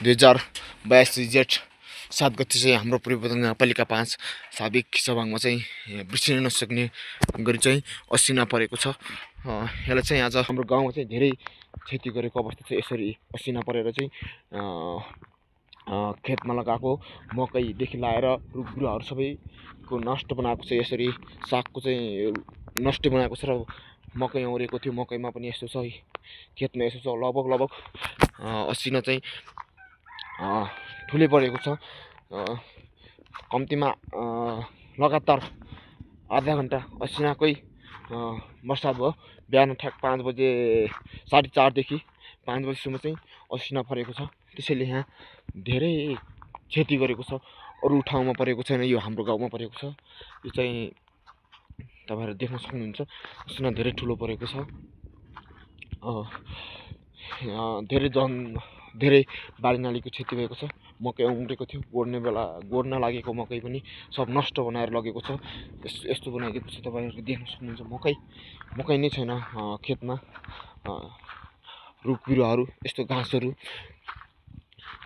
2082 जेठ 7 गते चाहिँ हाम्रो पूर्वपतन नगरपालिका 5 साबिक सभामा चाहिँ बिर्सिन नसक्ने गरी चाहिँ असिना परेको छ। यसलाई चाहिँ आज हाम्रो गाउँमा चाहिँ धेरै क्षति गरेको अवस्था छ। यसरी असिना परेर चाहिँ खेतमा लगाएको मकैदेखि लाएर रुख बिरुवाहरू सबैको नष्ट बनाएको छ। यसरी सागको चाहिँ नष्ट बनाएको छ र मकै औरेको थियो, मकैमा पनि यस्तो छ, खेतमा यस्तो छ। लगभग असिना चाहिँ ठुलै परेको छ। कम्तीमा लगातार आधा घन्टा असिनाकै वर्षा भयो। बिहान ठ्याक 5 बजे 4:30 देखि 5 बजीसम्म चाहिँ असिना परेको छ। त्यसैले यहाँ धेरै क्षति गरेको छ। अरू ठाउँमा परेको छैन, यो हाम्रो गाउँमा परेको छ। यो चाहिँ तपाईहरु देख्न सक्नुहुन्छ, असिना धेरै ठुलो परेको छ। धेरै बारी नालीको क्षति भएको छ। मकै उम्रेको थियो, गोड्न लागेको मकै पनि सब नष्ट बनाएर लगेको छ। यस्तो बनाइदिएको छ, तपाईहरुले देख्न सक्नुहुन्छ। मकै नै छैन खेतमा। रुख बिरुवाहरू, यस्तो घाँसहरू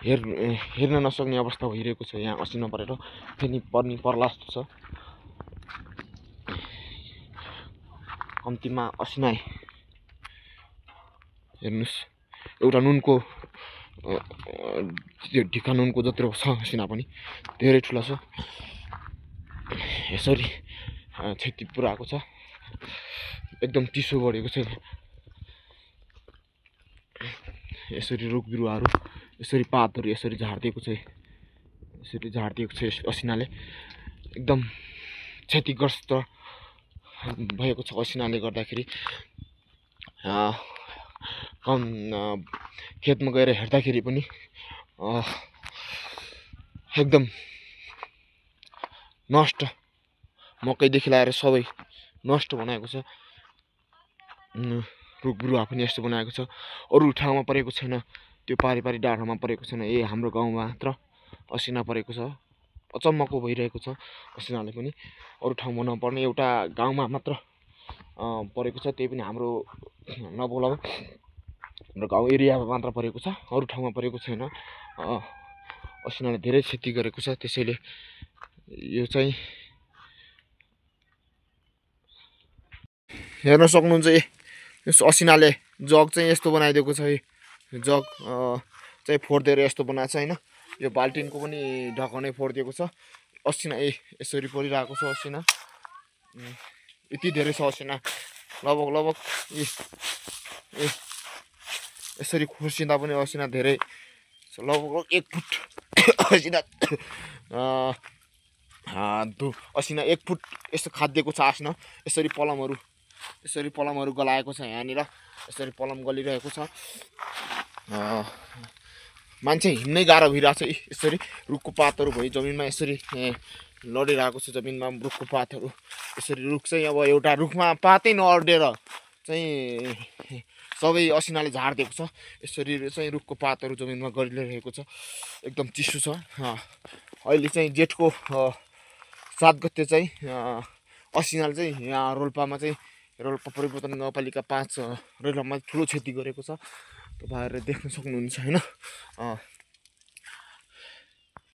हेर्न नसक्ने अवस्था भइरहेको छ। यहाँ असिना परेर फेरि पर्नी पर्ला जस्तो छ। कम्तीमा असिना हेर्नुस्, एउटा नुनको ढिका नुनको जत्रो छ असिना पनि, धेरै ठुला छ। यसरी क्षति पुऱ्याएको छ। एकदम चिसो बढेको छ। यसरी रुख बिरुवाहरू, यसरी पातहरू यसरी झार्दिएको छ। असिनाले एकदम क्षतिग्रस्त भएको छ। असिनाले गर्दाखेरि खेतमा गएर हेर्दाखेरि पनि एकदम नष्ट, मकैदेखि लाएर सबै नष्ट बनाएको छ। रुख बिरुवा पनि यस्तो बनाएको छ। अरू ठाउँमा परेको छैन, त्यो पारी डाँडामा परेको छैन। हाम्रो गाउँमा मात्र असिना परेको छ। अचम्मको भइरहेको छ असिनाले पनि। अरू ठाउँमा नपर्ने एउटा गाउँमा मात्र परेको छ, त्यही पनि हाम्रो हाम्रो गाउँ एरियामा मात्र परेको छ, अरू ठाउँमा परेको छैन। असिनाले धेरै क्षति गरेको छ। त्यसैले यो चाहिँ हेर्न सक्नुहुन्छ। यस असिनाले जग चाहिँ यस्तो बनाइदिएको छ। जग चाहिँ फोडिदिएर यस्तो बनाएको छ हैन। यो बाल्टिनको पनि ढकनै फोडिदिएको छ। असिना यसरी परिरहेको छ। असिना यति धेरै छ असिना। लगभग यसरी खोर्सिँदा पनि असिना धेरै लगभग 1 फुट असिना असिना 1 फुट यस्तो खादिएको छ। असिना यसरी पलमहरू गलाएको छ। यहाँनिर यसरी पलम गलिरहेको छ। मान्छे हिँड्नै गाह्रो भइरहेको छ। यसरी रुखको पातहरू भयो जमिनमा, यसरी लडिरहेको छ जमिनमा रुखको पातहरू। यसरी रुख चाहिँ अब एउटा रुखमा पातै नअडेर चाहिँ सबै असिनाले झारिदिएको छ। यसरी चाहिँ रुखको पातहरू जमिनमा गलिरहेको छ। एकदम चिसो छ। अहिले चाहिँ जेठको 7 गते चाहिँ असिनाले चाहिँ यहाँ रोल्पामा चाहिँ रोल्पा परिवर्तन नगरपालिका 5 रोल्पामा ठुलो क्षति गरेको छ। तपाईहरुले देख्न सक्नुहुन्छ हैन।